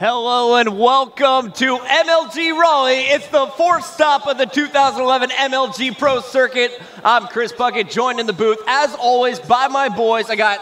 Hello and welcome to MLG Raleigh. It's the fourth stop of the 2011 MLG Pro Circuit. I'm Chris Puckett, joined in the booth, as always, by my boys. I got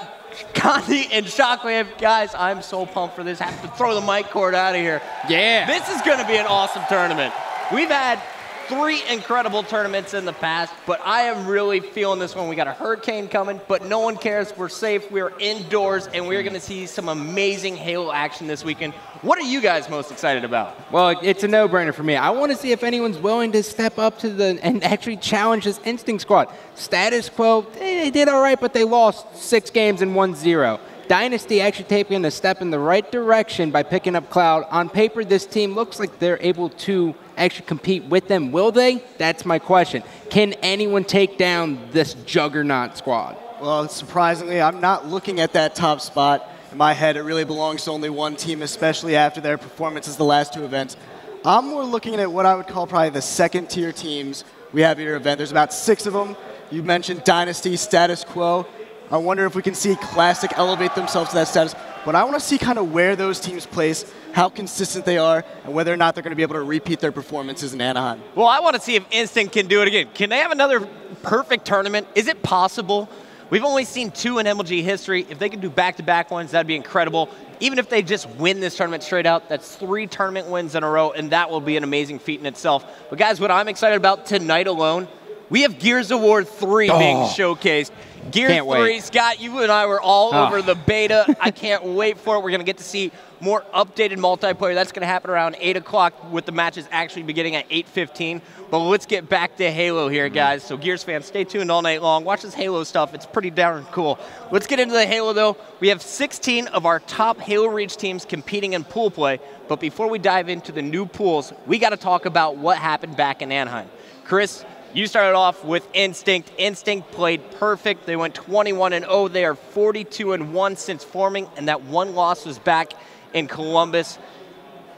Gandhi and Shockwave. Guys, I'm so pumped for this. I have to throw the mic cord out of here. Yeah. This is going to be an awesome tournament. We've had 3 incredible tournaments in the past, but I am really feeling this one. We got a hurricane coming, but no one cares. We're safe. We're indoors, and we're going to see some amazing Halo action this weekend. What are you guys most excited about? Well, it's a no-brainer for me. I want to see if anyone's willing to step up to and actually challenge this Instinct squad. Status Quo, they did all right, but they lost 6 games and 1-0. Dynasty actually taking a step in the right direction by picking up Cloud. On paper, this team looks like they're able to actually compete with them. Will they? That's my question. Can anyone take down this juggernaut squad? Well, surprisingly, I'm not looking at that top spot. In my head, it really belongs to only one team, especially after their performances the last 2 events. I'm more looking at what I would call probably the second-tier teams we have at your event. There's about 6 of them. You mentioned Dynasty, Status Quo. I wonder if we can see Classic elevate themselves to that status. But I want to see kind of where those teams place, how consistent they are, and whether or not they're going to be able to repeat their performances in Anaheim. Well, I want to see if Instinct can do it again. Can they have another perfect tournament? Is it possible? We've only seen 2 in MLG history. If they could do back-to-back ones, that'd be incredible. Even if they just win this tournament straight out, that's 3 tournament wins in a row, and that will be an amazing feat in itself. But guys, what I'm excited about tonight alone, we have Gears of War 3 being showcased. Gears 3, Scott, you and I were all over the beta. I can't wait for it. We're going to get to see more updated multiplayer. That's going to happen around 8 o'clock with the matches actually beginning at 8:15. But let's get back to Halo here, guys. So Gears fans, stay tuned all night long. Watch this Halo stuff. It's pretty darn cool. Let's get into the Halo, though. We have 16 of our top Halo Reach teams competing in pool play. But before we dive into the new pools, we got to talk about what happened back in Anaheim. Chris, you started off with Instinct. Instinct played perfect. They went 21-0. They are 42-1 since forming, and that 1 loss was back in Columbus.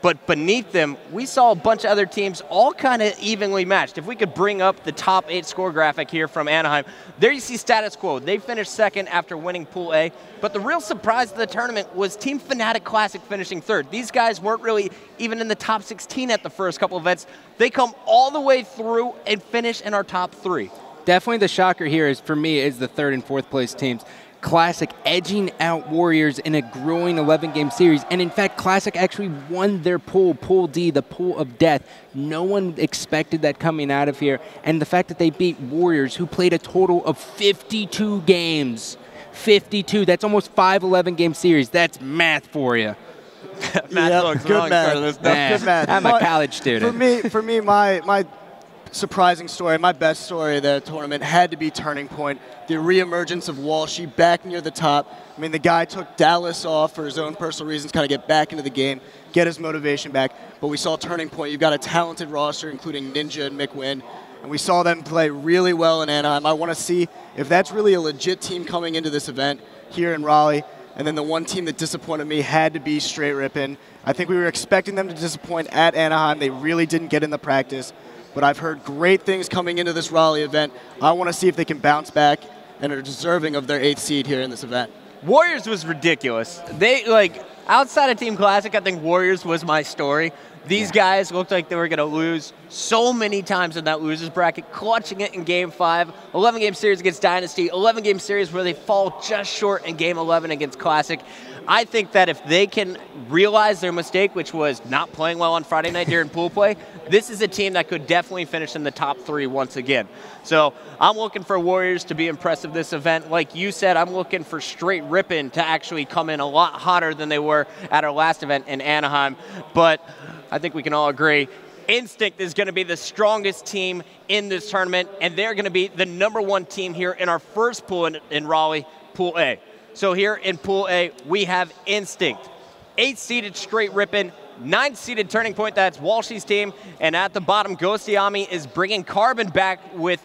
But beneath them, we saw a bunch of other teams all kind of evenly matched. If we could bring up the top 8 score graphic here from Anaheim, there you see Status Quo. They finished 2nd after winning Pool A. But the real surprise of the tournament was Team Fnatic Classic finishing 3rd. These guys weren't really even in the top 16 at the first couple events. They come all the way through and finish in our top 3. Definitely the shocker here is, for me, is the 3rd and 4th place teams. Classic edging out Warriors in a growing 11-game series. And in fact, Classic actually won their pool, Pool D, the pool of death. No one expected that coming out of here. And the fact that they beat Warriors, who played a total of 52 games. 52, that's almost 5 11-game series. That's math for you. Good math. Good math. I'm a college student. For me, my surprising story, my best story of the tournament had to be Turning Point. The reemergence of Walshy back near the top. I mean, the guy took Dallas off for his own personal reasons, kind of get back into the game, get his motivation back. But we saw Turning Point. You've got a talented roster, including Ninja and McWin. And we saw them play really well in Anaheim. I want to see if that's really a legit team coming into this event here in Raleigh. And then the one team that disappointed me had to be Straight Rippin'. I think we were expecting them to disappoint at Anaheim. They really didn't get in the practice. But I've heard great things coming into this Raleigh event. I want to see if they can bounce back and are deserving of their 8th seed here in this event. Warriors was ridiculous. They, outside of Team Classic, I think Warriors was my story. These guys looked like they were going to lose so many times in that losers bracket, clutching it in Game 5, 11-game series against Dynasty, 11-game series where they fall just short in Game 11 against Classic. I think that if they can realize their mistake, which was not playing well on Friday night during pool play, this is a team that could definitely finish in the top 3 once again. So I'm looking for Warriors to be impressive this event. Like you said, I'm looking for Straight Rippin' to actually come in a lot hotter than they were at our last event in Anaheim. But I think we can all agree Instinct is going to be the strongest team in this tournament, and they're going to be the #1 team here in our first pool in Raleigh, Pool A. So here in Pool A, we have Instinct, 8-seeded Straight Rippin', 9-seeded Turning Point, that's Walshy's team, and at the bottom, Ghostiami is bringing Carbon back with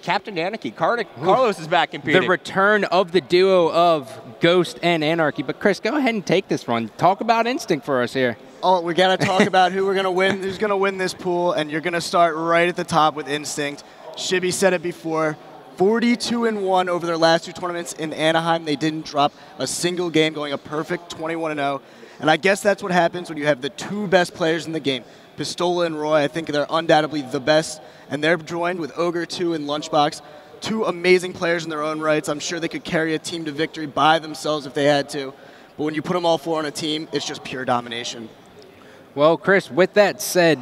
Captain Anarchy. Carlos is back competing. The return of the duo of Ghost and Anarchy. But Chris, go ahead and take this one. Talk about Instinct for us here. Oh, we got to talk about who we're going to win, who's going to win this pool, and you're going to start right at the top with Instinct. Shibby said it before. 42-1 over their last 2 tournaments in Anaheim. They didn't drop a single game, going a perfect 21-0. And I guess that's what happens when you have the two best players in the game, Pistola and Roy. I think they're undoubtedly the best, and they're joined with Ogre 2 and Lunchbox, two amazing players in their own rights. I'm sure they could carry a team to victory by themselves if they had to. But when you put them all four on a team, it's just pure domination. Well, Chris, with that said,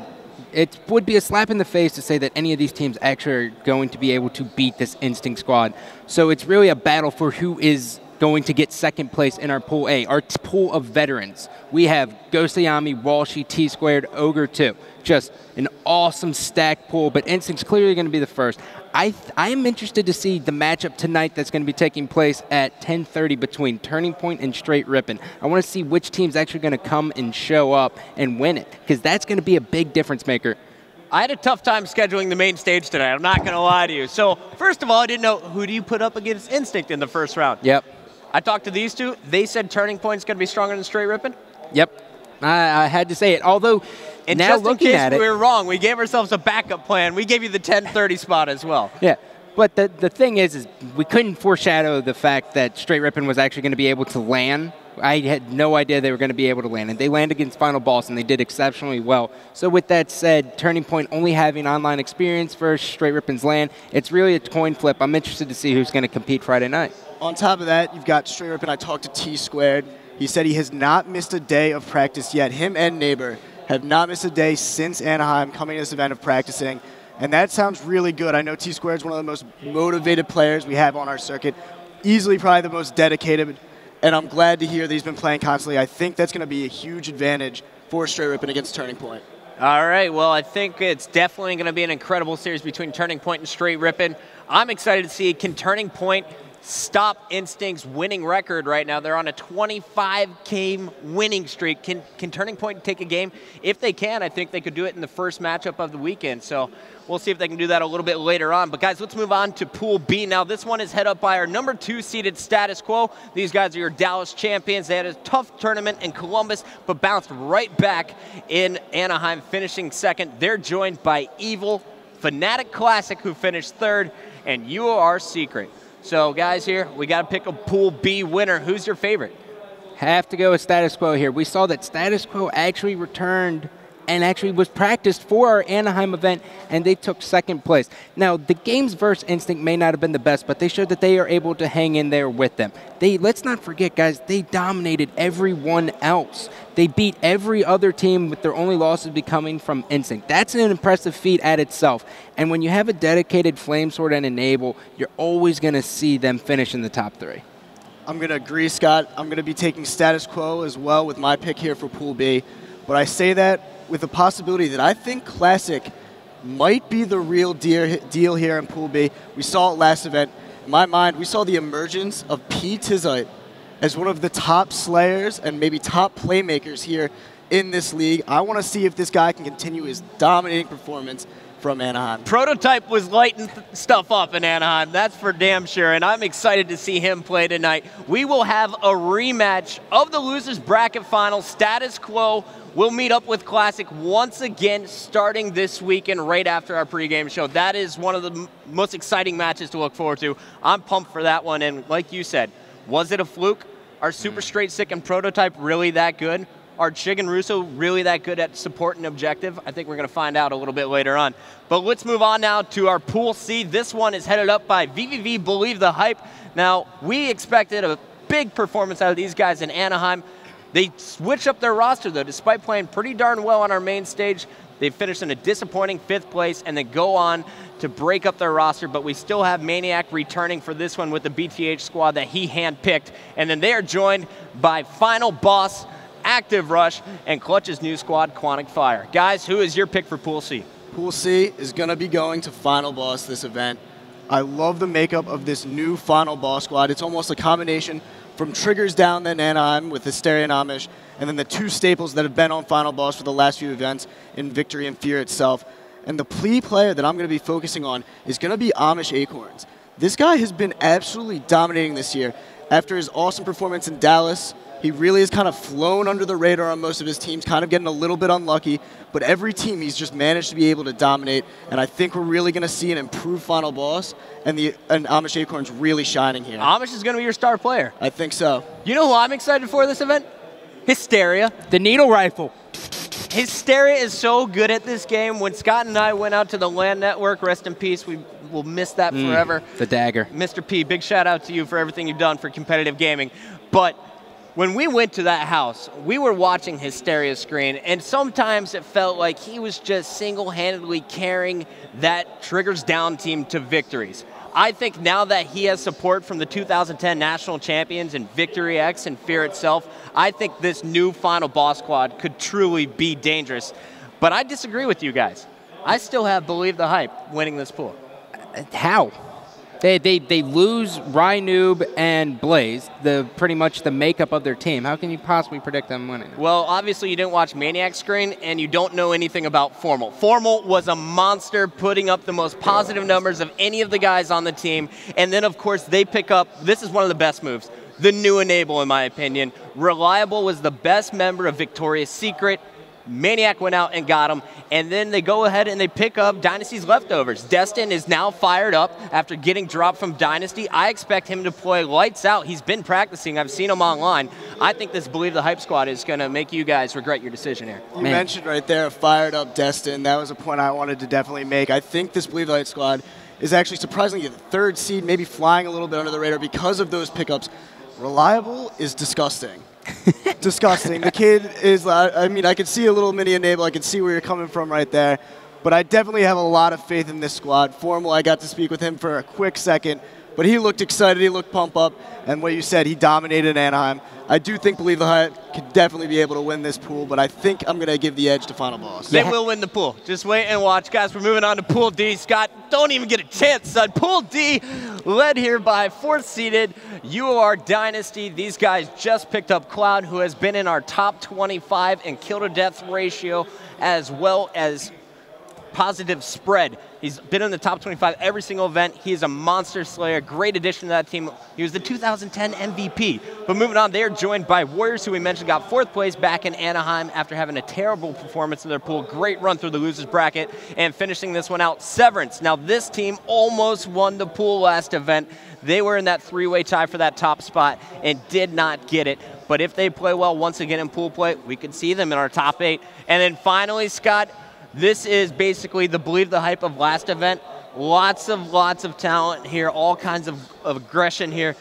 it would be a slap in the face to say that any of these teams actually are going to be able to beat this Instinct squad. So it's really a battle for who is going to get second place in our Pool A, our pool of veterans. We have Ghostayami, Walshy, T-Squared, Ogre 2. Just an awesome stacked pool, but Instinct's clearly going to be the first. I am interested to see the matchup tonight that's going to be taking place at 10:30 between Turning Point and Straight Rippin'. I want to see which team's actually going to come and show up and win it, because that's going to be a big difference maker. I had a tough time scheduling the main stage tonight. I'm not going to lie to you. So, first of all, I didn't know who do you put up against Instinct in the first round. Yep. I talked to these two. They said Turning Point's going to be stronger than Straight Rippin'. Yep. I had to say it. Although, and now just looking in case at it, we were wrong, we gave ourselves a backup plan. We gave you the 10:30 spot as well. Yeah. But the thing is we couldn't foreshadow the fact that Straight Rippin' was actually going to be able to land. I had no idea they were going to be able to land. And they landed against Final Boss, and they did exceptionally well. So with that said, Turning Point only having online experience versus Straight Rippin's land, it's really a coin flip. I'm interested to see who's going to compete Friday night. On top of that, you've got Straight Rippin'. I talked to T-Squared. He said he has not missed a day of practice yet. Him and Neighbor have not missed a day since Anaheim coming to this event of practicing. And that sounds really good. I know T-Squared is one of the most motivated players we have on our circuit, easily probably the most dedicated, and I'm glad to hear that he's been playing constantly. I think that's going to be a huge advantage for Straight Rippin' against Turning Point. All right, well, I think it's definitely going to be an incredible series between Turning Point and Straight Rippin'. I'm excited to see, can Turning Point stop Instinct's winning record right now? They're on a 25-game winning streak. Can Turning Point take a game? If they can, I think they could do it in the first matchup of the weekend. So we'll see if they can do that a little bit later on. But guys, let's move on to Pool B. Now this one is head up by our number 2 seeded Status Quo. These guys are your Dallas champions. They had a tough tournament in Columbus, but bounced right back in Anaheim, finishing second. They're joined by Evil, Fnatic Classic, who finished third, and You Are Secret. So, guys, here, we got to pick a Pool B winner. Who's your favorite? Have to go with Status Quo here. We saw that Status Quo actually returned and actually was practiced for our Anaheim event, and they took second place. Now, the games versus Instinct may not have been the best, but they showed that they are able to hang in there with them. Let's not forget, guys, they dominated everyone else. They beat every other team, with their only losses becoming from Instinct. That's an impressive feat at itself. And when you have a dedicated Flamesword and Enable, you're always going to see them finish in the top 3. I'm going to agree, Scott. I'm going to be taking Status Quo as well with my pick here for Pool B. But I say that with the possibility that I think Classic might be the real deal here in Pool B. We saw it last event. In my mind, we saw the emergence of P. Tizite as one of the top slayers and maybe top playmakers here in this league. I want to see if this guy can continue his dominating performance from Anaheim. Prototype was lighting stuff up in Anaheim, that's for damn sure, and I'm excited to see him play tonight. We will have a rematch of the losers bracket final. Status Quo will meet up with Classic once again starting this weekend right after our pregame show. That is one of the most exciting matches to look forward to. I'm pumped for that one, and like you said, was it a fluke? Are Super Straight Sick and Prototype really that good? Are Chig and Russo really that good at support and objective? I think we're going to find out a little bit later on. But let's move on now to our Pool C. This one is headed up by VVV Believe the Hype. Now, we expected a big performance out of these guys in Anaheim. They switched up their roster, though. Despite playing pretty darn well on our main stage, they finished in a disappointing 5th place, and they go on to break up their roster. But we still have Maniac returning for this one with the BTH squad that he handpicked. And then they are joined by Final Boss, Active Rush, and Clutch's new squad, Quantic Fire. Guys, who is your pick for Pool C? Pool C is going to be going to Final Boss this event. I love the makeup of this new Final Boss squad. It's almost a combination from Triggers down then Anaheim with Hysteria and Amish, and then the two staples that have been on Final Boss for the last few events in Victory and Fear itself. And the player that I'm going to be focusing on is going to be Amish Acorns. This guy has been absolutely dominating this year. After his awesome performance in Dallas, he really has kind of flown under the radar on most of his teams, kind of getting a little bit unlucky. But every team he's just managed to be able to dominate. And I think we're really going to see an improved Final Boss and Amish Acorns really shining here. Amish is going to be your star player. I think so. You know who I'm excited for this event? Hysteria. The needle rifle. Hysteria is so good at this game. When Scott and I went out to the LAN network, rest in peace, we will miss that forever. The dagger. Mr. P, big shout out to you for everything you've done for competitive gaming. But when we went to that house, we were watching Hysteria's screen, and sometimes it felt like he was just single-handedly carrying that Triggers Down team to victories. I think now that he has support from the 2010 national champions in Victory X and Fear itself, I think this new final boss squad could truly be dangerous. But I disagree with you guys. I still have Believe the Hype winning this pool. How? They lose Rynoob and Blaze, pretty much the makeup of their team. How can you possibly predict them winning? Well, obviously you didn't watch Maniac Screen, and you don't know anything about Formal. Formal was a monster, putting up the most positive numbers of any of the guys on the team. And then, of course, they pick up, this is one of the best moves, the new Enable, in my opinion. Reliable was the best member of Victoria's Secret. Maniac went out and got him, and then they go ahead and they pick up Dynasty's leftovers. Destin is now fired up after getting dropped from Dynasty. I expect him to play lights out. He's been practicing. I've seen him online. I think this Believe the Hype squad is going to make you guys regret your decision here. You mentioned right there, fired up Destin. That was a point I wanted to definitely make. I think this Believe the Hype squad is actually surprisingly the third seed, maybe flying a little bit under the radar because of those pickups. Reliable is disgusting. Disgusting. The kid is, I mean, I could see a little mini Enable. I could see where you're coming from right there. But I definitely have a lot of faith in this squad. Formal, I got to speak with him for a quick second. But he looked excited. He looked pumped up. And what you said, he dominated Anaheim. I do think Believe the Hype could definitely be able to win this pool. But I think I'm going to give the edge to Final Boss. They will win the pool. Just wait and watch. Guys, we're moving on to Pool D. Scott, don't even get a chance, son. Pool D, led here by 4th seeded UR Dynasty. These guys just picked up Cloud, who has been in our top 25 in kill-to-death ratio, as well as positive spread. He's been in the top 25 every single event. He is a monster slayer, great addition to that team. He was the 2010 MVP. But moving on, they are joined by Warriors, who we mentioned got 4th place back in Anaheim after having a terrible performance in their pool. Great run through the losers bracket, and finishing this one out, Severance. Now this team almost won the pool last event. They were in that 3-way tie for that top spot and did not get it. But if they play well once again in pool play, we could see them in our top 8. And then finally, Scott, this is basically the Believe the Hype of last event. Lots of talent here, all kinds of aggression here.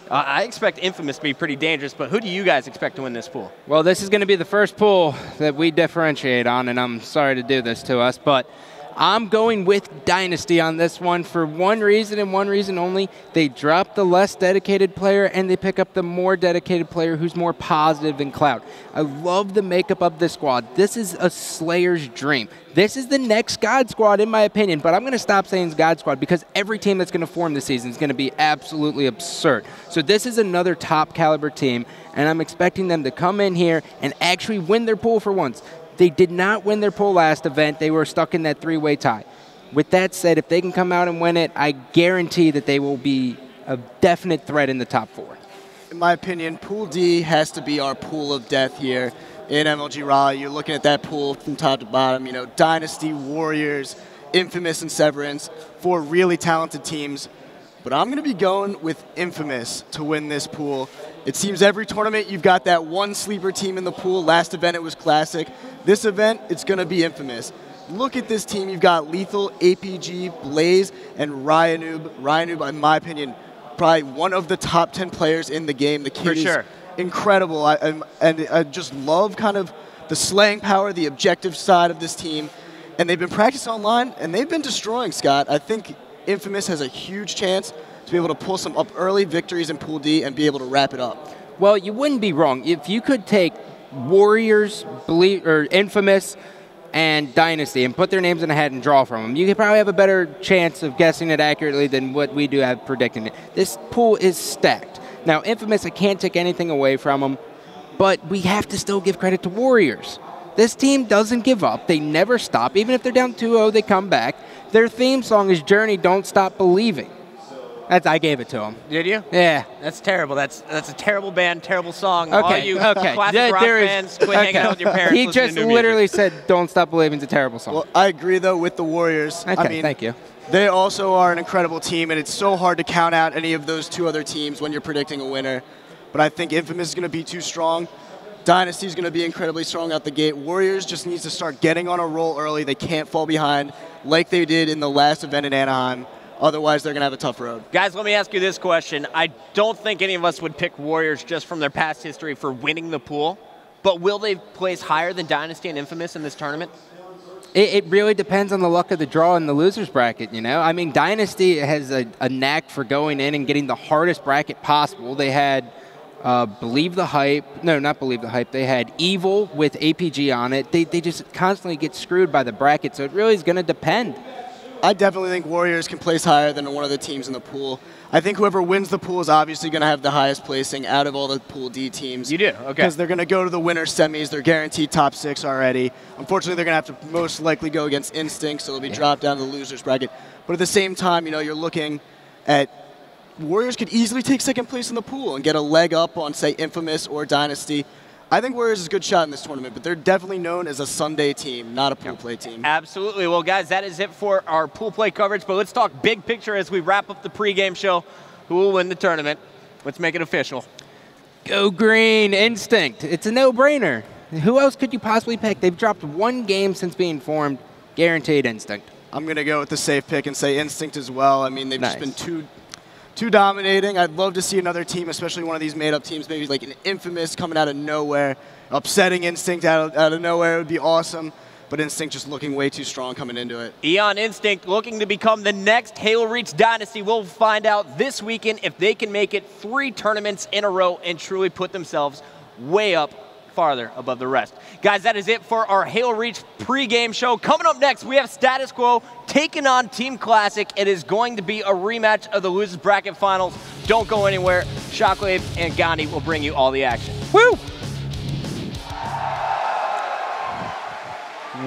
I expect Infamous to be pretty dangerous, but who do you guys expect to win this pool? Well, this is going to be the first pool that we differentiate on, and I'm sorry to do this to us, but I'm going with Dynasty on this one for one reason and one reason only. They drop the less dedicated player and they pick up the more dedicated player who's more positive than Cloud. I love the makeup of this squad. This is a Slayer's dream. This is the next God Squad in my opinion, but I'm going to stop saying God Squad because every team that's going to form this season is going to be absolutely absurd. So this is another top caliber team, and I'm expecting them to come in here and actually win their pool for once. They did not win their pool last event. They were stuck in that 3-way tie. With that said, if they can come out and win it, I guarantee that they will be a definite threat in the top 4. In my opinion, Pool D has to be our pool of death here in MLG Raleigh. You're looking at that pool from top to bottom. You know, Dynasty, Warriors, Infamous, and Severance, 4 really talented teams. But I'm going to be going with Infamous to win this pool. It seems every tournament you've got that one sleeper team in the pool. Last event it was Classic. This event, it's going to be Infamous. Look at this team. You've got Lethal, APG, Blaze, and Rynoob. Rynoob, in my opinion, probably one of the top 10 players in the game. The kid is incredible. And I just love kind of the slaying power, the objective side of this team. And they've been practicing online, and they've been destroying, Scott. I think Infamous has a huge chance to be able to pull some up early victories in Pool D and be able to wrap it up. Well, you wouldn't be wrong. If you could take Warriors, Infamous, and Dynasty and put their names in a hat and draw from them, you could probably have a better chance of guessing it accurately than what we do have predicting it. This pool is stacked. Now, Infamous, I can't take anything away from them, but we have to still give credit to Warriors. This team doesn't give up. They never stop. Even if they're down 2-0, they come back. Their theme song is Journey, Don't Stop Believing. I gave it to them. Did you? Yeah. That's terrible. That's a terrible band, terrible song. Okay, All you okay. classic rock fans, quit hanging out with your parents. He just literally said, Don't Stop Believing is a terrible song. Well, I agree, though, with the Warriors. Okay, I mean, thank you. They also are an incredible team, and it's so hard to count out any of those 2 other teams when you're predicting a winner. But I think Infamous is going to be too strong. Dynasty's going to be incredibly strong out the gate. Warriors just needs to start getting on a roll early. They can't fall behind like they did in the last event in Anaheim. Otherwise, they're going to have a tough road. Guys, let me ask you this question. I don't think any of us would pick Warriors just from their past history for winning the pool, but will they place higher than Dynasty and Infamous in this tournament? It really depends on the luck of the draw in the loser's bracket, you know? I mean, Dynasty has a knack for going in and getting the hardest bracket possible. They had Believe the Hype. No, not Believe the Hype. They had Evil with APG on it. They just constantly get screwed by the bracket, so it really is going to depend. I definitely think Warriors can place higher than one of the teams in the pool. I think whoever wins the pool is obviously going to have the highest placing out of all the Pool D teams. You do? Okay. Because they're going to go to the winner semis. They're guaranteed top 6 already. Unfortunately, they're going to have to most likely go against Instinct, so they'll be dropped down to the loser's bracket. But at the same time, you know, you're looking at Warriors could easily take second place in the pool and get a leg up on, say, Infamous or Dynasty. I think Warriors is a good shot in this tournament, but they're definitely known as a Sunday team, not a pool play team. Absolutely. Well, guys, that is it for our pool play coverage, but let's talk big picture as we wrap up the pregame show. Who will win the tournament? Let's make it official. Go green, Instinct. It's a no-brainer. Who else could you possibly pick? They've dropped one game since being formed. Guaranteed Instinct. I'm going to go with the safe pick and say Instinct as well. I mean, they've just been too dominating. I'd love to see another team, especially one of these made-up teams, maybe like an Infamous coming out of nowhere, upsetting Instinct out of nowhere. It would be awesome. But Instinct just looking way too strong coming into it. Eon Instinct looking to become the next Halo Reach Dynasty. We'll find out this weekend if they can make it 3 tournaments in a row and truly put themselves way up farther above the rest. Guys, that is it for our Halo Reach pregame show. Coming up next, we have Status Quo taking on Team Classic. It is going to be a rematch of the Losers Bracket Finals. Don't go anywhere. Shockwave and Gandhi will bring you all the action. Woo!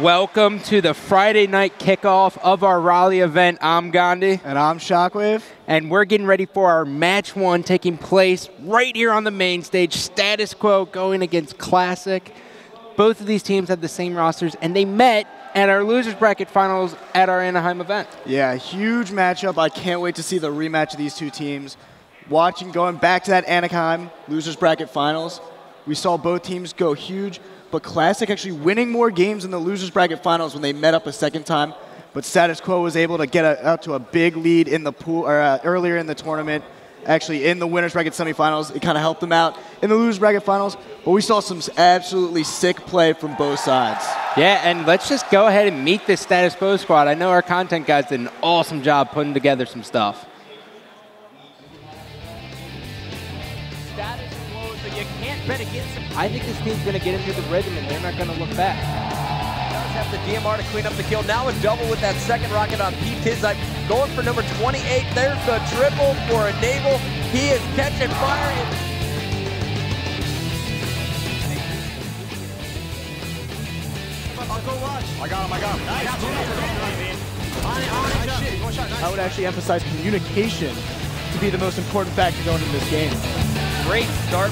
Welcome to the Friday night kickoff of our Raleigh event. I'm Gandhi. And I'm Shockwave. And we're getting ready for our match 1 taking place right here on the main stage. Status Quo going against Classic. Both of these teams have the same rosters, and they met at our Losers Bracket Finals at our Anaheim event. Yeah, huge matchup. I can't wait to see the rematch of these two teams. Going back to that Anaheim Losers Bracket Finals, we saw both teams go huge. But Classic actually winning more games in the Losers Bracket Finals when they met up a second time. But Status Quo was able to get out to a big lead in the pool earlier in the tournament. Actually, in the Winners Bracket semifinals, it kind of helped them out in the Losers Bracket Finals. But we saw some absolutely sick play from both sides. Yeah, and let's just go ahead and meet this Status Quo squad. I know our content guys did an awesome job putting together some stuff. Status Quo, so you can't bet against them. I think this team's going to get into the rhythm, and they're not going to look back. Does have the DMR to clean up the kill. Now a double with that second rocket on Pete Tizzite. Going for number 28. There's the triple for a naval. He is catching fire. I'll go watch. I got him. Nice. I would actually emphasize communication to be the most important factor going into this game. Great start.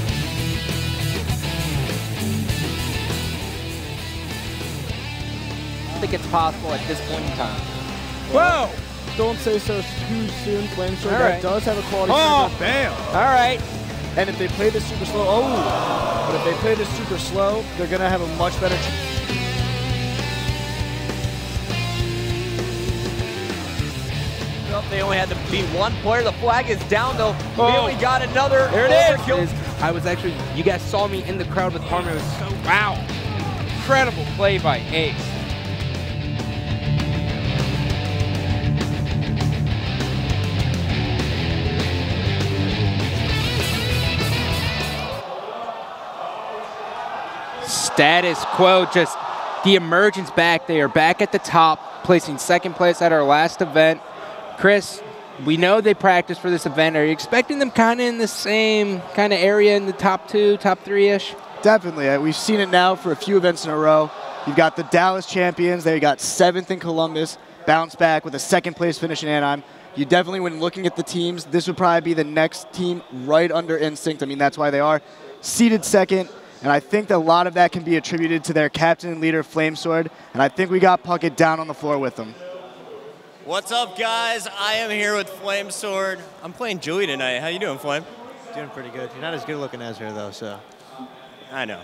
I think it's possible at this point in time. Whoa! Don't say so too soon, Flamesword. All That right. does have a quality. Bam. All right. And if they play this super slow, but if they play this super slow, they're going to have a much better chance. They only had to beat one player. The flag is down, though. We only got another. There it overkill. is. I was actually, you guys saw me in the crowd with Parma. It was so, wow. Incredible play by Ace. Status Quo, just the emergence back. They are back at the top, placing second place at our last event. Chris, we know they practiced for this event. Are you expecting them kind of in the same kind of area in the top 2, top 3-ish? Definitely. We've seen it now for a few events in a row. You've got the Dallas champions. They got 7th in Columbus, bounce back with a second place finish in Anaheim. You definitely, when looking at the teams, this would probably be the next team right under Instinct. I mean, that's why they are seated second. And I think that a lot of that can be attributed to their captain and leader, Flamesword. And I think we got Puckett down on the floor with them. What's up, guys? I am here with Flamesword. I'm playing Julie tonight. How you doing, Flame? Doing pretty good. You're not as good looking as her, though, so. I know.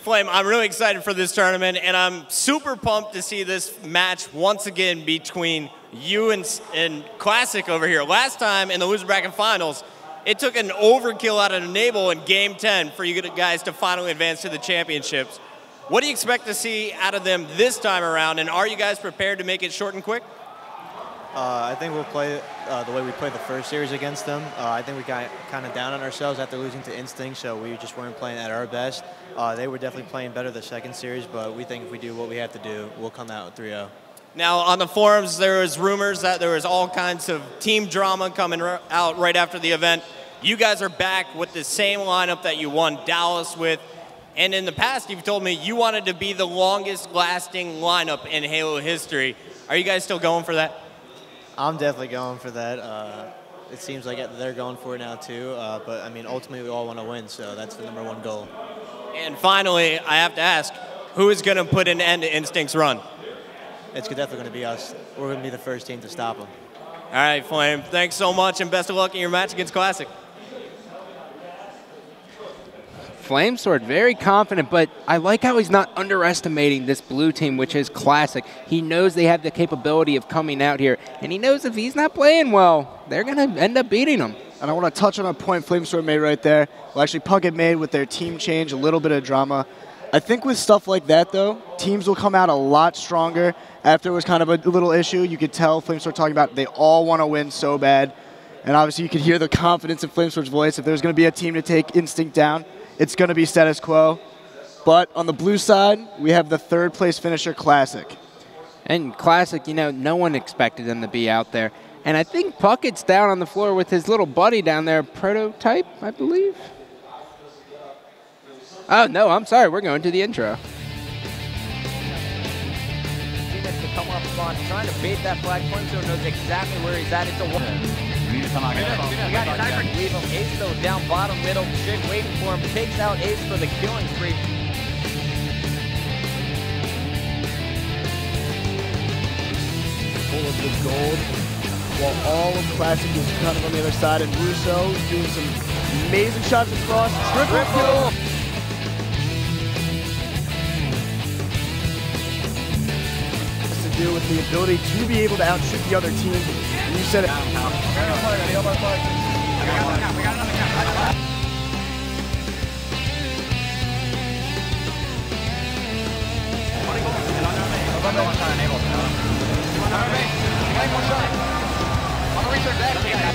Flame, I'm really excited for this tournament, and I'm super pumped to see this match once again between you and Classic over here. Last time in the loser bracket finals, it took an overkill out of Enable in Game 10 for you guys to finally advance to the championships. What do you expect to see out of them this time around, and are you guys prepared to make it short and quick? I think we'll play the way we played the first series against them. I think we got kind of down on ourselves after losing to Instinct, so we just weren't playing at our best. They were definitely playing better the second series, but we think if we do what we have to do, we'll come out with 3-0. Now, on the forums, there was rumors that there was all kinds of team drama coming out right after the event. You guys are back with the same lineup that you won Dallas with. And in the past, you've told me you wanted to be the longest-lasting lineup in Halo history. Are you guys still going for that? I'm definitely going for that. It seems like they're going for it now too. But I mean, ultimately, we all want to win, so that's the #1 goal. And finally, I have to ask, who is going to put an end to Instinct's run? It's definitely going to be us. We're going to be the first team to stop them. All right, Flame. Thanks so much, and best of luck in your match against Classic. Flamesword, very confident, but I like how he's not underestimating this blue team, which is Classic. He knows they have the capability of coming out here, and he knows if he's not playing well, they're going to end up beating him. And I want to touch on a point Flamesword made right there. Well, actually, Puckett made with their team change, a little bit of drama. I think with stuff like that, though, teams will come out a lot stronger. After it was kind of a little issue, you could tell Flamesword talking about they all want to win so bad. And obviously, you could hear the confidence in Flamesword's voice. If there's going to be a team to take Instinct down, it's going to be status quo. But on the blue side, we have the third-place finisher, Classic. And Classic, you know, no one expected them to be out there. And I think Puckett's down on the floor with his little buddy down there, Prototype, I believe. Oh, no, I'm sorry. We're going to the intro. Teammates to come up on, trying to bait that flag. Flamesword knows exactly where he's at. It's a we got Sniper. Leave him. Ace though down bottom middle. Chick waiting for him. Takes out Ace for the killing spree. Full of the gold, while all of Classic is kind of on the other side, and Russo doing some amazing shots across. Triple kill. Has to do with the ability to be able to outshoot the other team. And you said it.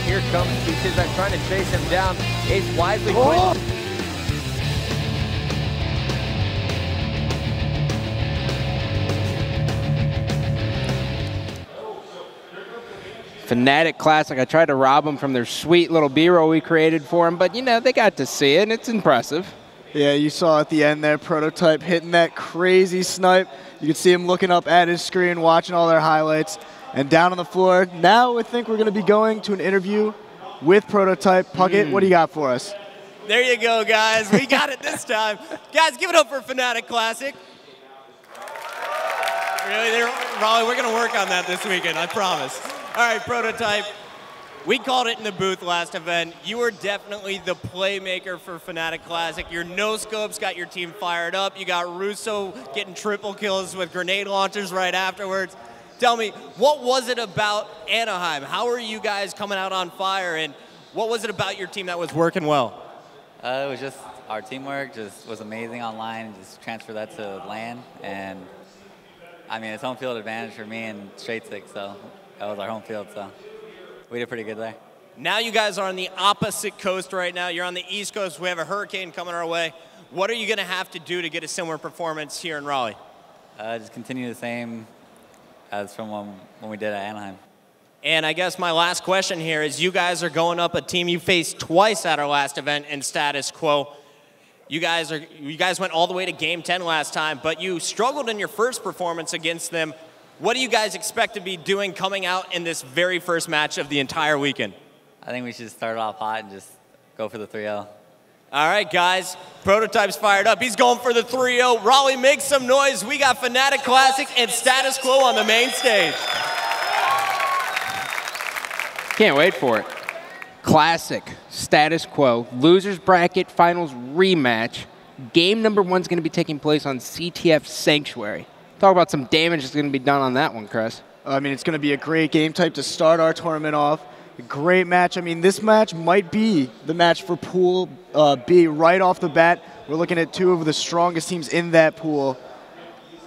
Here comes T-Tiz trying to chase him down. Ace wisely quits. Fnatic Classic, I tried to rob them from their sweet little B-roll we created for them, but, you know, they got to see it, and it's impressive. Yeah, you saw at the end there, Prototype hitting that crazy snipe. You could see him looking up at his screen, watching all their highlights, and down on the floor. Now I think we're going to be going to an interview with Prototype. Puckett, what do you got for us? There you go, guys. We got it this time. Guys, give it up for Fnatic Classic. Really, Raleigh, we're going to work on that this weekend, I promise. All right, Prototype. We called it in the booth last event. You were definitely the playmaker for Fnatic Classic. Your no-scopes got your team fired up. You got Russo getting triple kills with grenade launchers right afterwards. Tell me, what was it about Anaheim? How are you guys coming out on fire, and what was it about your team that was working well? It was just our teamwork just was amazing online. Just transfer that to LAN, and I mean, it's home field advantage for me and Straight Six, so that was our home field, so we did pretty good there. Now you guys are on the opposite coast right now. You're on the East Coast. We have a hurricane coming our way. What are you going to have to do to get a similar performance here in Raleigh? Just continue the same as from when we did at Anaheim. And I guess my last question here is you guys are going up a team you faced twice at our last event in Status Quo. You guys went all the way to Game 10 last time, but you struggled in your first performance against them. What do you guys expect to be doing coming out in this very first match of the entire weekend? I think we should start off hot and just go for the 3-0. All right, guys. Prototype's fired up. He's going for the 3-0. Raleigh, make some noise. We got Fnatic Classic and Status Quo on the main stage. Can't wait for it. Classic, Status Quo, losers bracket finals rematch. Game number 1 is going to be taking place on CTF Sanctuary. Talk about some damage that's going to be done on that one, Chris. I mean, it's going to be a great game type to start our tournament off. A great match. I mean, this match might be the match for Pool B right off the bat. We're looking at 2 of the strongest teams in that pool.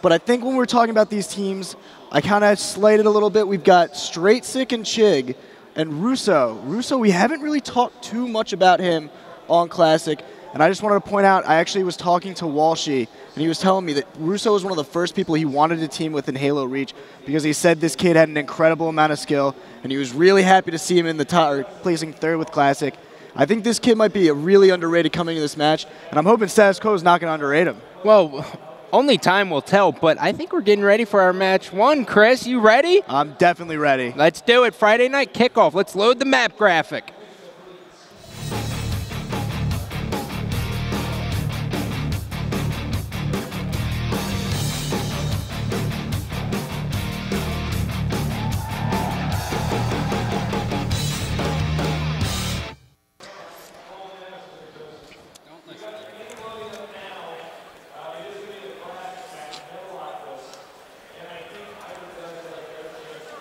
But I think when we're talking about these teams, I kind of slighted a little bit. We've got Straight Sick and Chig and Russo. Russo, we haven't really talked too much about him on Classic. And I just wanted to point out, I actually was talking to Walshy, and he was telling me that Russo was one of the first people he wanted to team with in Halo Reach because he said this kid had an incredible amount of skill, and he was really happy to see him in the top, or placing 3rd with Classic. I think this kid might be a really underrated coming into this match, and I'm hoping Status Quo is not going to underrate him. Well, only time will tell, but I think we're getting ready for our match 1. Chris, you ready? I'm definitely ready. Let's do it. Friday night kickoff. Let's load the map graphic.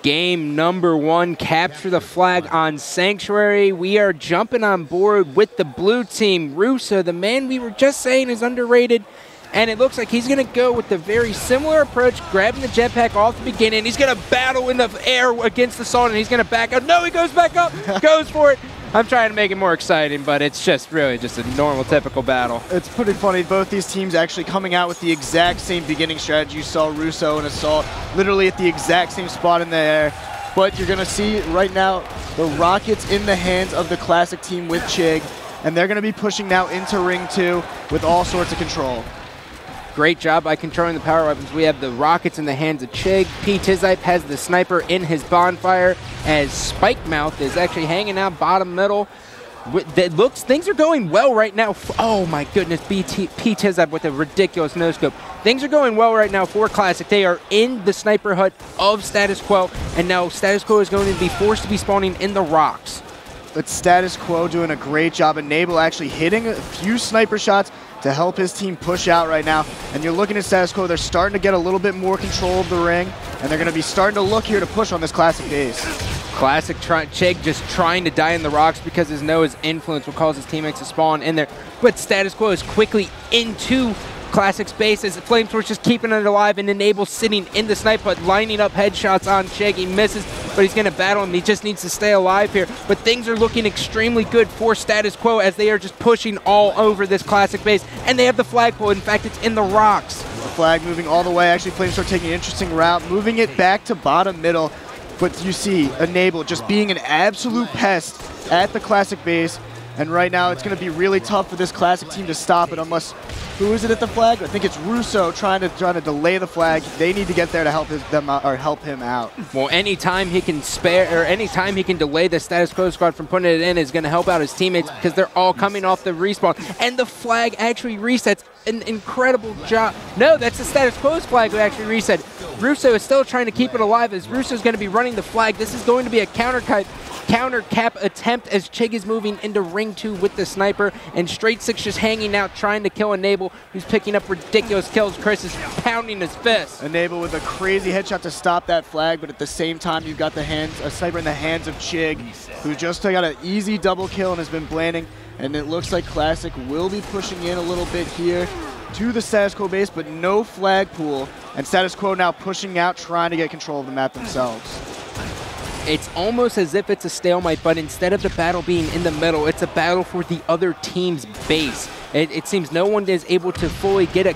Game number 1, capture the flag on Sanctuary. We are jumping on board with the blue team. Russo, the man we were just saying is underrated, and it looks like he's going to go with the very similar approach, grabbing the jetpack off the beginning. He's going to battle in the air against the Salt, and he's going to back up. No, he goes back up, goes for it. I'm trying to make it more exciting, but it's just really just a normal, typical battle. It's pretty funny. Both these teams actually coming out with the exact same beginning strategy. You saw Russo and Assault literally at the exact same spot in the air. But you're going to see right now the Rockets in the hands of the Classic team with Chig, and they're going to be pushing now into Ring 2 with all sorts of control. Great job by controlling the power weapons. We have the Rockets in the hands of Chig. P-Tizype has the sniper in his bonfire as Spike Mouth is actually hanging out bottom middle. Things are going well right now. Oh my goodness, P-Tizype with a ridiculous no-scope. Things are going well right now for Classic. They are in the sniper hut of Status Quo, and now Status Quo is going to be forced to be spawning in the rocks. But Status Quo doing a great job. Enable actually hitting a few sniper shots to help his team push out right now. And you're looking at Status Quo, they're starting to get a little bit more control of the ring, and they're going to be starting to look here to push on this Classic base. Classic Chig just trying to die in the rocks because his Noah's influence will cause his teammates to spawn in there. But Status Quo is quickly into Classic's base as Flamesword's just keeping it alive, and Enable sitting in the snipe hut, lining up headshots on Chig. He misses, but he's going to battle him. He just needs to stay alive here. But things are looking extremely good for Status Quo as they are just pushing all over this Classic base. And they have the flagpole. In fact, it's in the rocks. The flag moving all the way. Actually, Flamesword taking an interesting route, moving it back to bottom middle. But you see Enable just being an absolute pest at the Classic base. And right now, it's going to be really tough for this Classic team to stop it unless... Who is it at the flag? I think it's Russo trying to delay the flag. They need to get there to help him out. Well, anytime he can spare, or anytime he can delay the Status Quo squad from putting it in is going to help out his teammates because they're all coming off the respawn. And the flag actually resets. An incredible job. No, that's the Status Quo's flag who actually reset. Russo is still trying to keep it alive as Russo's going to be running the flag. This is going to be a counter cap attempt as Chig is moving into Ring 2 with the sniper, and Straight Six just hanging out trying to kill Enable, who's picking up ridiculous kills. Chris is pounding his fist. Enable with a crazy headshot to stop that flag, but at the same time you've got a sniper in the hands of Chig, who just got an easy double kill and has been blanding, and it looks like Classic will be pushing in a little bit here to the Status Quo base, but no flag pool, and Status Quo now pushing out, trying to get control of the map themselves. It's almost as if it's a stalemate, but instead of the battle being in the middle, it's a battle for the other team's base. It seems no one is able to fully get a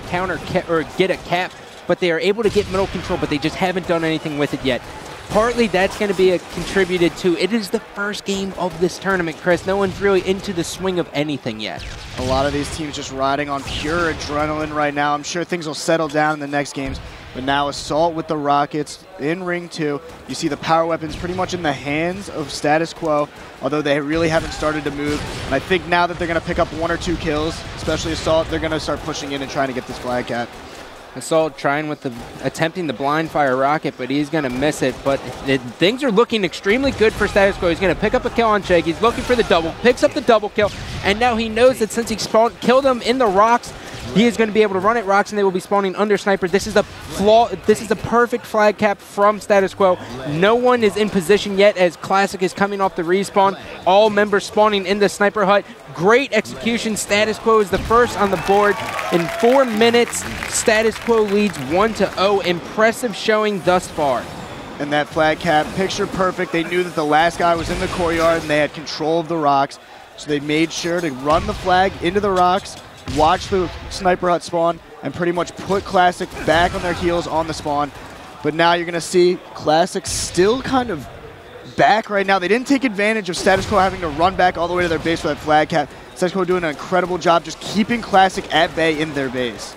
get a cap, but they are able to get middle control, but they just haven't done anything with it yet. Partly that's going to be contributed to, it is the first game of this tournament, Chris. No one's really into the swing of anything yet. A lot of these teams just riding on pure adrenaline right now. I'm sure things will settle down in the next games. But now Assault with the Rockets in Ring 2. You see the power weapons pretty much in the hands of Status Quo, although they really haven't started to move. And I think now that they're going to pick up 1 or 2 kills, especially Assault, they're going to start pushing in and trying to get this flag cap. Assault trying with attempting the blind fire rocket, but he's going to miss it. But things are looking extremely good for Status Quo. He's going to pick up a kill on Chig. He's looking for the double, picks up the double kill, and now he knows that since he killed him in the rocks, He is going to be able to run at rocks, and they will be spawning under sniper. This is a perfect flag cap from Status Quo. No one is in position yet as Classic is coming off the respawn. All members spawning in the sniper hut. Great execution. Status Quo is the first on the board. In 4 minutes, Status Quo leads 1-0. Impressive showing thus far. And that flag cap, picture perfect. They knew that the last guy was in the courtyard and they had control of the rocks. So they made sure to run the flag into the rocks, watch the sniper hut spawn, and pretty much put Classic back on their heels on the spawn. But now you're going to see Classic still kind of back right now. They didn't take advantage of Status Quo having to run back all the way to their base for that flag cap. Status Quo doing an incredible job just keeping Classic at bay in their base.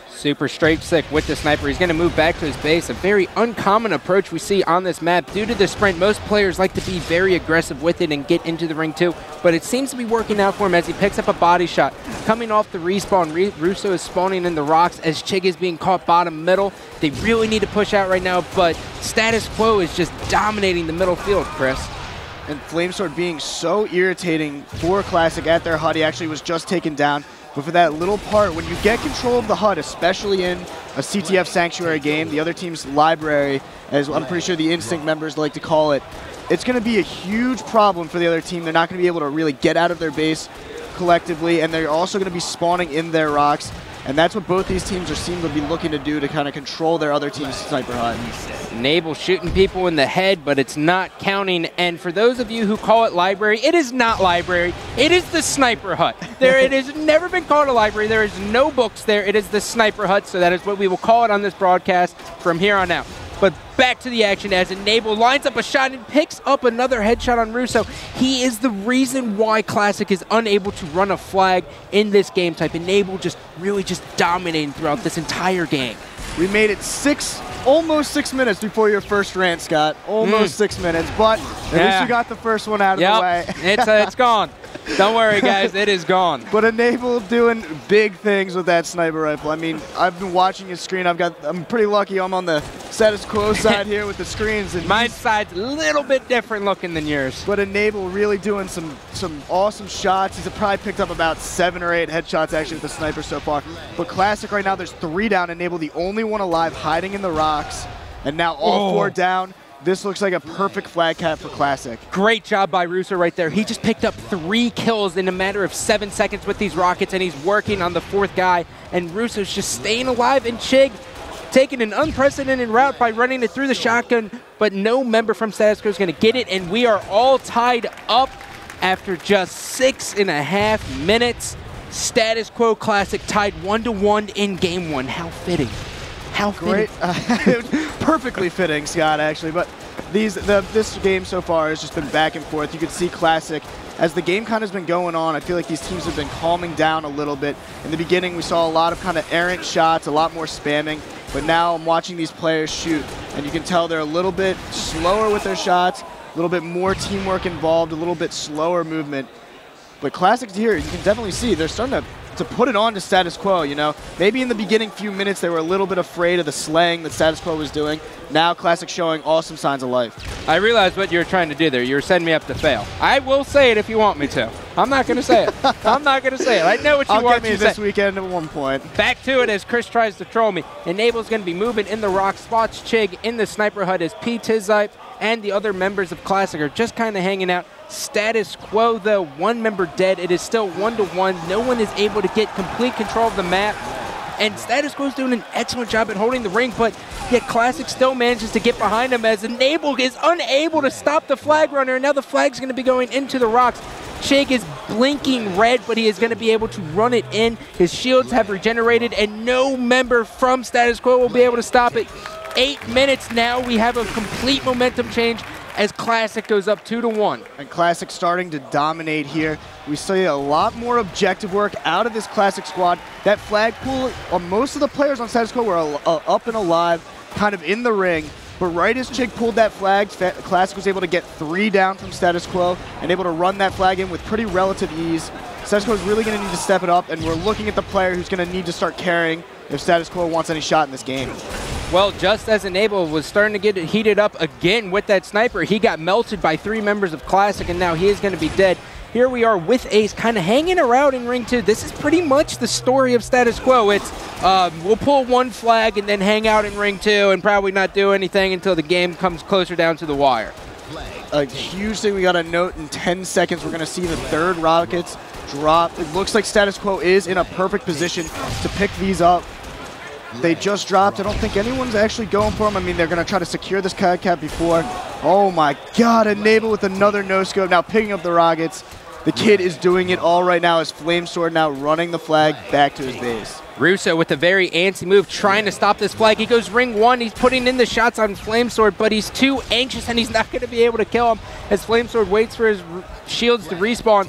Super straight sick with the sniper. He's going to move back to his base. A very uncommon approach we see on this map. Due to the sprint, most players like to be very aggressive with it and get into the ring too. But it seems to be working out for him as he picks up a body shot. Coming off the respawn, Russo is spawning in the rocks as Chig is being caught bottom middle. They really need to push out right now, but Status Quo is just dominating the middle field, Chris. And Flamesword being so irritating for Classic at their hut. He actually was just taken down. But for that little part, when you get control of the HUD, especially in a CTF Sanctuary game, the other team's library, as I'm pretty sure the Instinct members like to call it, it's going to be a huge problem for the other team. They're not going to be able to really get out of their base collectively, and they're also going to be spawning in their rocks. And that's what both these teams seem to be looking to do to kind of control their other team's sniper HUD. Nabel shooting people in the head, but it's not counting. And for those of you who call it library, it is not library. It is the sniper hut. It has never been called a library. There is no books there. It is the sniper hut, so that is what we will call it on this broadcast from here on out. But back to the action as Nabel lines up a shot and picks up another headshot on Russo. He is the reason why Classic is unable to run a flag in this game type. And Nabel just really just dominating throughout this entire game. We made it almost 6 minutes before your first rant, Scott. Almost 6 minutes, but at least you got the first one out of the way. It's gone. Don't worry, guys. It is gone. But Enable doing big things with that sniper rifle. I mean, I've been watching his screen. I'm pretty lucky I'm on the Status Quo side here with the screens. And my side's a little bit different looking than yours. But Enable really doing some awesome shots. He's probably picked up about 7 or 8 headshots actually with the sniper so far. But Classic right now, there's 3 down. Enable the only one alive, hiding in the rocks. And now all 4 down. This looks like a perfect flag cap for Classic. Great job by Russo right there. He just picked up 3 kills in a matter of 7 seconds with these rockets, and he's working on the 4th guy. And Russo's just staying alive, and Chig taking an unprecedented route by running it through the shotgun, but no member from Status Quo is going to get it, and we are all tied up after just 6.5 minutes. Status Quo Classic tied 1-1 in Game 1. How fitting. How great. Perfectly fitting, Scott, actually. But this game so far has just been back and forth. You can see Classic, as the game kind of has been going on, I feel like these teams have been calming down a little bit. In the beginning, we saw a lot of kind of errant shots, a lot more spamming. But now I'm watching these players shoot, and you can tell they're a little bit slower with their shots, a little bit more teamwork involved, a little bit slower movement. But Classic's here, you can definitely see they're starting to put it on to Status Quo, you know. Maybe in the beginning few minutes they were a little bit afraid of the slaying that Status Quo was doing. Now Classic showing awesome signs of life. I realized what you were trying to do there. You were setting me up to fail. I will say it if you want me to. I'm not going to say it. I'm not going to say it. I know what you want me to say. I'll get you this weekend at one point. Back to it as Chris tries to troll me. Enable's going to be moving in the rock, spots Chig in the sniper hut as P. Tizype and the other members of Classic are just kind of hanging out. Status Quo, though, 1 member dead. It is still 1-1. No one is able to get complete control of the map. And Status Quo is doing an excellent job at holding the ring, but yet Classic still manages to get behind him as Enable is unable to stop the flag runner. And now the flag's going to be going into the rocks. Chig is blinking red, but he is going to be able to run it in. His shields have regenerated, and no member from Status Quo will be able to stop it. 8 minutes now. We have a complete momentum change as Classic goes up 2-1. And Classic starting to dominate here. We see a lot more objective work out of this Classic squad. That flag pool, most of the players on Status Quo were up and alive, kind of in the ring. But right as Chig pulled that flag, Classic was able to get 3 down from Status Quo and able to run that flag in with pretty relative ease. Status Quo is really going to need to step it up, and we're looking at the player who's going to need to start carrying if Status Quo wants any shot in this game. Well, just as Enable was starting to get heated up again with that sniper, he got melted by 3 members of Classic, and now he is going to be dead. here we are with Ace kind of hanging around in ring 2. This is pretty much the story of status quo. It's we'll pull one flag and then hang out in ring 2 and probably not do anything until the game comes closer down to the wire. A huge thing we got to note, in 10 seconds, we're going to see the third Rockets drop. It looks like status quo is in a perfect position to pick these up. They just dropped. I don't think anyone's actually going for them. I mean, they're going to try to secure this cap before. Oh my God, Enable with another no-scope. Now picking up the Rockets. The kid is doing it all right now as Flamesword now running the flag back to his base. Russo with a very antsy move, trying to stop this flag. He goes ring 1. He's putting in the shots on Flamesword, but he's too anxious and he's not going to be able to kill him as Flamesword waits for his shields to respawn.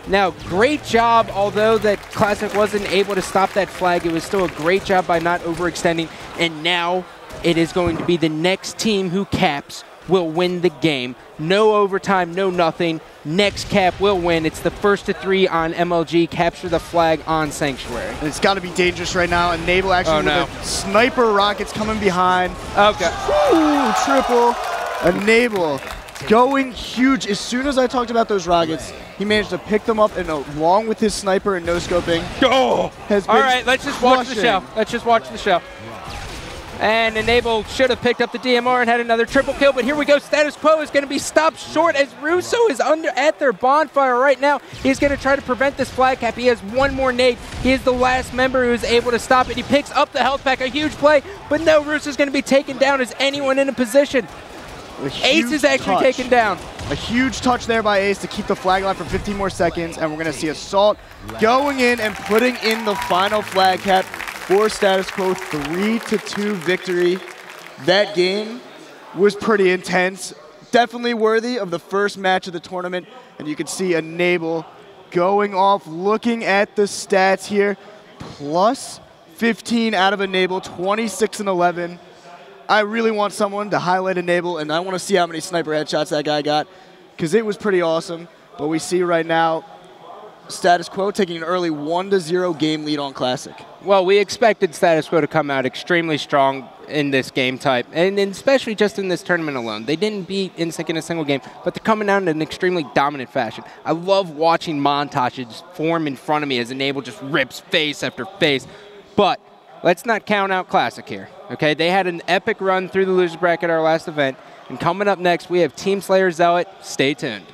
Now, great job, although that Classic wasn't able to stop that flag, it was still a great job by not overextending, and now it is going to be the next team who caps will win the game. No overtime, no nothing. Next cap will win. It's the first to 3 on MLG. Capture the flag on Sanctuary. And it's got to be dangerous right now. Enable actually with a sniper Rockets coming behind. Okay. Ooh, triple. Enable going huge. As soon as I talked about those Rockets, he managed to pick them up, and along with his sniper and no-scoping. Oh! All right, let's just watch the show. Let's just watch the show. And Enable should have picked up the DMR and had another triple kill, but here we go. Status Quo is going to be stopped short as Russo is at their bonfire right now. He's going to try to prevent this flag cap. He has one more nade. He is the last member who is able to stop it. He picks up the health pack, a huge play, but no, Russo's going to be taken down. Is anyone in a position? Ace is actually taken down. A huge touch there by Ace to keep the flag alive for 15 more seconds, and we're going to see Assault going in and putting in the final flag cap for Status Quo. 3-2 victory. That game was pretty intense. Definitely worthy of the first match of the tournament, and you can see Enable going off. Looking at the stats here, plus 15 out of Enable, 26 and 11. I really want someone to highlight Enable, and I want to see how many sniper headshots that guy got, because it was pretty awesome. But we see right now Status Quo taking an early 1-0 game lead on Classic. Well, we expected Status Quo to come out extremely strong in this game type, and especially just in this tournament alone. They didn't beat NSYNC in a single game, but they're coming out in an extremely dominant fashion. I love watching montages form in front of me as Enable just rips face after face. But let's not count out Classic here, okay? They had an epic run through the loser bracket our last event, and coming up next, we have Team Slayer Zealot. Stay tuned.